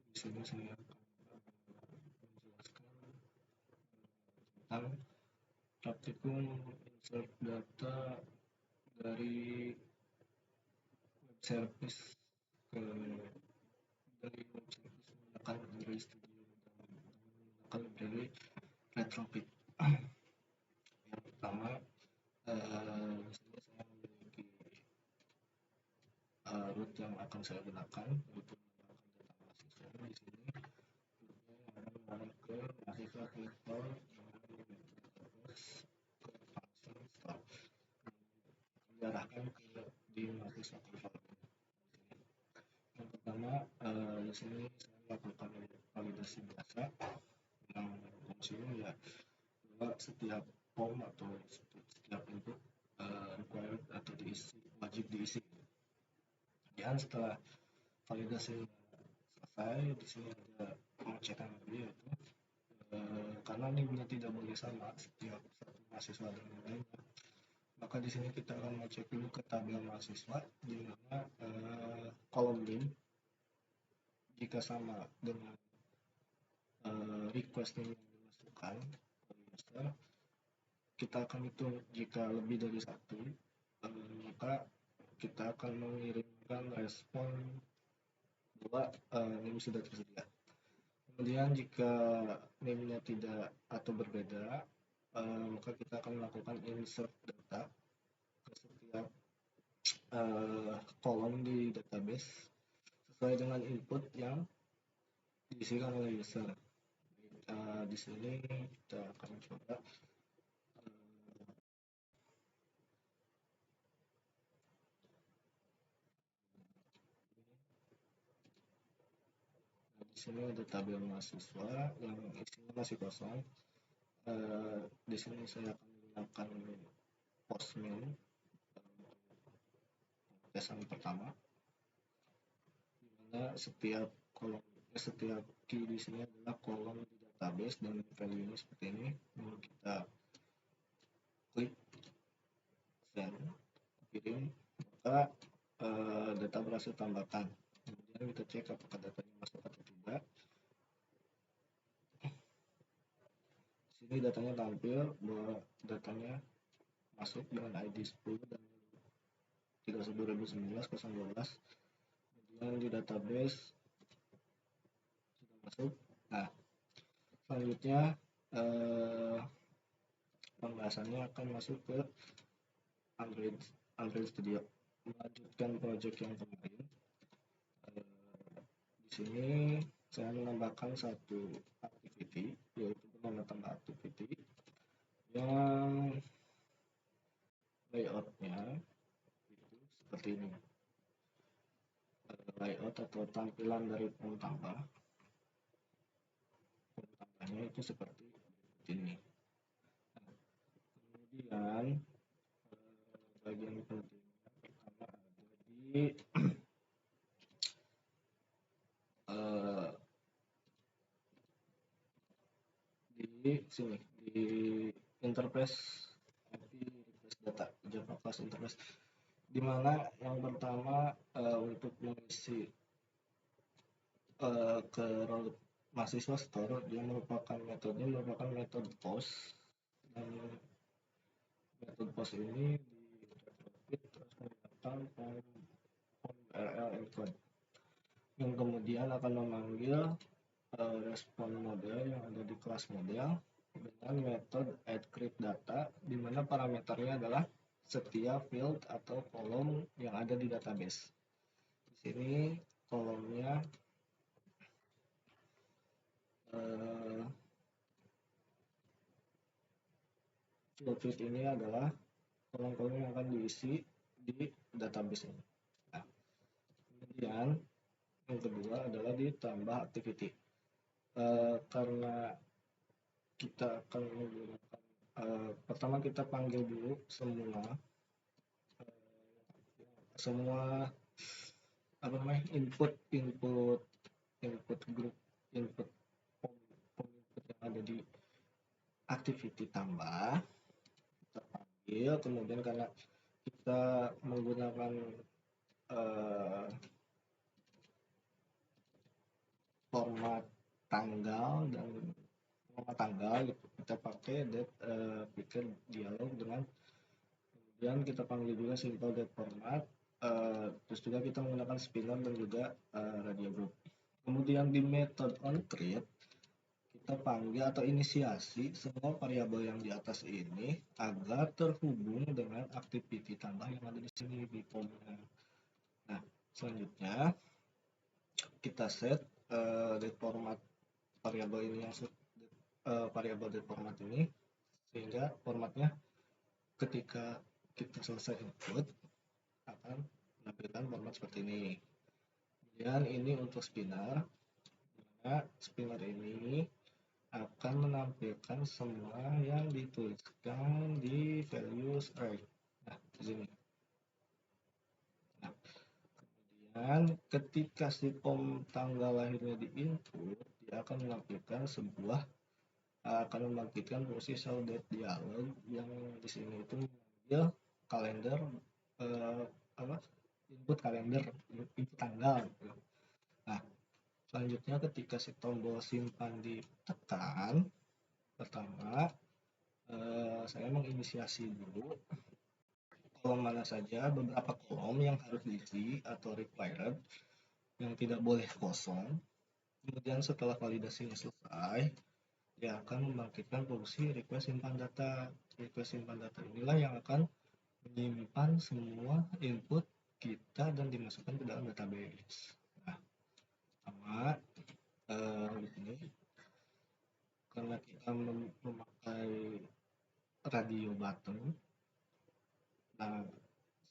di sini saya akan menjelaskan tentang praktikum insert data dari web service ke dari web service menggunakan Android Studio dan menggunakan library Retrofit. Yang pertama, di sini saya memiliki root yang akan saya gunakan untuk menggunakan data mahasiswa. Di sini rootnya yang akan mengarah ke mahasiswa install dengan terus ke function start diarahkan ke di mahasiswa control. Yang pertama, di sini saya melakukan validasi biasa yang fungsinya ya bahwa setiap form atau setiap input required atau diisi wajib diisi. Kemudian setelah validasi selesai, di sini ada pengecekan lagi yaitu karena NIM-nya tidak boleh sama setiap satu mahasiswa dengan yang lainnya, maka di sini kita akan mengecek dulu ke tabel mahasiswa di mana kolom NIM jika sama dengan request NIM yang dimasukkan oleh user, kita akan hitung jika lebih dari satu, maka kita akan mengirimkan respon bahwa NIM sudah tersedia. Kemudian jika NIM-nya tidak atau berbeda, maka kita akan melakukan insert data ke setiap kolom di database sesuai dengan input yang diisikan oleh user. Di sini kita akan coba di sini ada tabel mahasiswa yang isinya masih kosong. Di sini saya akan menggunakan postman pesan pertama, di mana setiap key di sini adalah kolom di database dan value-nya seperti ini. Lalu kita klik send, kirim, maka data berhasil tambahkan. Kemudian kita cek apakah datanya masuk atau tidak. Di sini datanya tampil bahwa datanya masuk dengan ID 10 dan 31.2019-012. Kemudian di database sudah masuk. Nah, selanjutnya pembahasannya akan masuk ke Android Studio, melanjutkan project yang kemarin. Di sini saya menambahkan satu activity, yaitu bernama tambah activity yang layoutnya itu seperti ini. Layout atau tampilan dari form tambahnya itu seperti ini. Nah, kemudian bagian pentingnya pertama ada di sini di interface request data Java class interface, di mana yang pertama untuk mengisi ke root mahasiswa store, dia merupakan metode post, dan metode post ini di retrofit terus menggunakan form URL encode yang kemudian akan memanggil respon model yang ada di kelas model dengan metode addCreateData, di mana parameternya adalah setiap field atau kolom yang ada di database. Di sini kolomnya field ini adalah kolom-kolom yang akan diisi di database ini. Nah, kemudian yang kedua adalah ditambah activity. Karena kita akan menggunakan pertama kita panggil dulu semua input grup input yang ada di activity tambah, kita panggil. Kemudian karena kita menggunakan nama tanggal gitu. Kita pakai date picker dialog dengan, kemudian kita panggil juga simple date format, terus juga kita menggunakan spinner dan juga radio group. Kemudian di method onCreate kita panggil atau inisiasi semua variabel yang di atas ini agar terhubung dengan activity tambah yang ada di sini di formnya. Nah, selanjutnya kita set date format variabel ini yang variabel date format ini, sehingga formatnya ketika kita selesai input akan menampilkan format seperti ini. Kemudian ini untuk spinner, dimana spinner ini akan menampilkan semua yang dituliskan di values array. Nah, di sini. Nah, kemudian ketika si pom tanggal lahirnya di input, dia akan menampilkan sebuah akan membangkitkan fungsi show date dialog yang di sini itu mengambil kalender input kalender, input tanggal. Nah, selanjutnya ketika si tombol simpan ditekan, pertama saya menginisiasi dulu kolom mana saja, beberapa kolom yang harus diisi atau required yang tidak boleh kosong. Kemudian setelah validasinya selesai, dia akan membangkitkan fungsi request simpan data. Request simpan data inilah yang akan menyimpan semua input kita dan dimasukkan ke dalam database. Nah, sama di sini karena kita memakai radio button. Nah,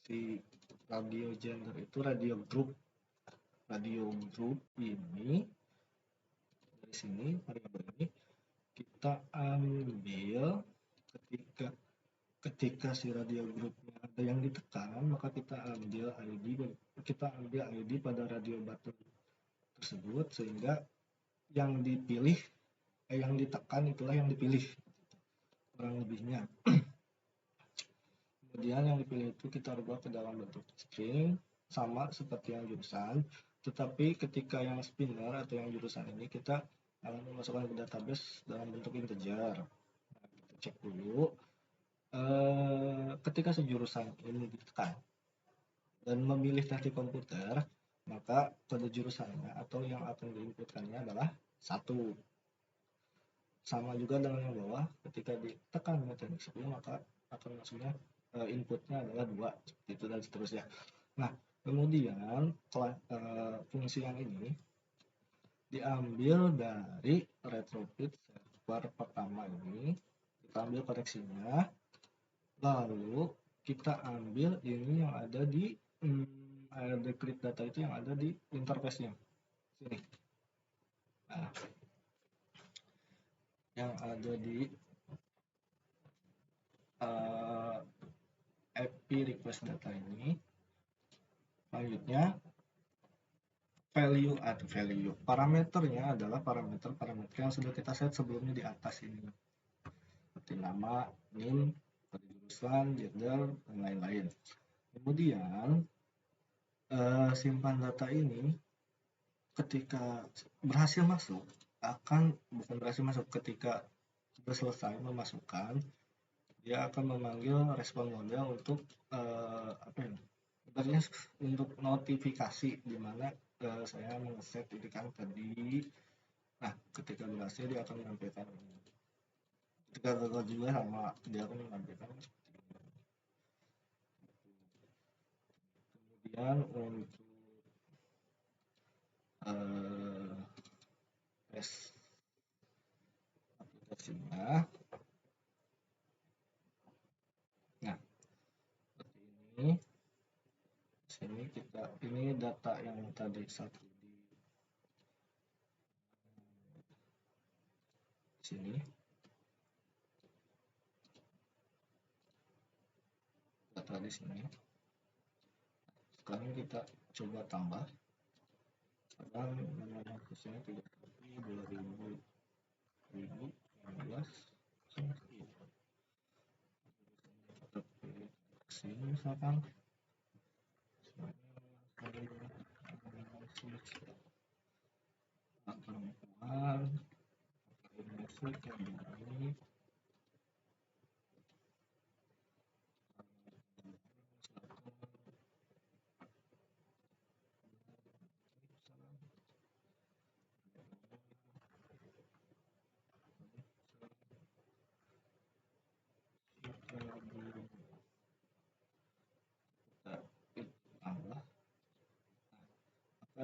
si radio gender itu radio group ini dari sini variabel ini kita ambil ketika si radio grupnya ada yang ditekan, maka kita ambil ID pada radio button tersebut, sehingga yang dipilih yang ditekan itulah yang dipilih kurang lebihnya. Kemudian yang dipilih itu kita rubah ke dalam bentuk string sama seperti yang jurusan, tetapi ketika yang spinner atau yang jurusan ini kita akan memasukkan ke database dalam bentuk integer. Nah, kita cek dulu ketika sejurusan ini ditekan dan memilih teknik komputer, maka kode jurusannya atau yang akan diinputkannya adalah 1. Sama juga dengan yang bawah, ketika ditekan teknik sipil maka akan masuknya inputnya adalah 2, seperti itu dan seterusnya. Nah, kemudian fungsi yang ini diambil dari retrofit server pertama ini, kita ambil koneksinya, lalu kita ambil ini yang ada di decrypt data itu yang ada di interface-nya sini. Nah, yang ada di API request data ini. Selanjutnya value parameternya adalah parameter yang sudah kita set sebelumnya di atas ini, seperti nama, name, jurusan, gender, dan lain-lain. Kemudian simpan data ini ketika berhasil masuk ketika sudah selesai memasukkan, dia akan memanggil respon model untuk untuk notifikasi di mana saya mengset ini kan tadi. Nah, ketika berhasil dia akan menampilkan ini. Ketika gagal juga sama, dia akan menampilkan seperti ini. Kemudian untuk tes aplikasinya, nah seperti ini. Sini ini data yang tadi satu di sini, data di sini. Sekarang kita coba tambah. Sekarang nama khususnya 2016 sini misalkan klik yang ini.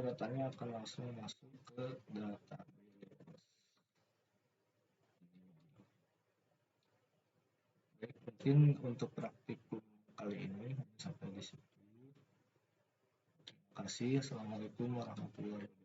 Datanya akan langsung masuk ke database. Baik, mungkin untuk praktikum kali ini sampai di situ. Terima kasih. Assalamualaikum warahmatullahi wabarakatuh.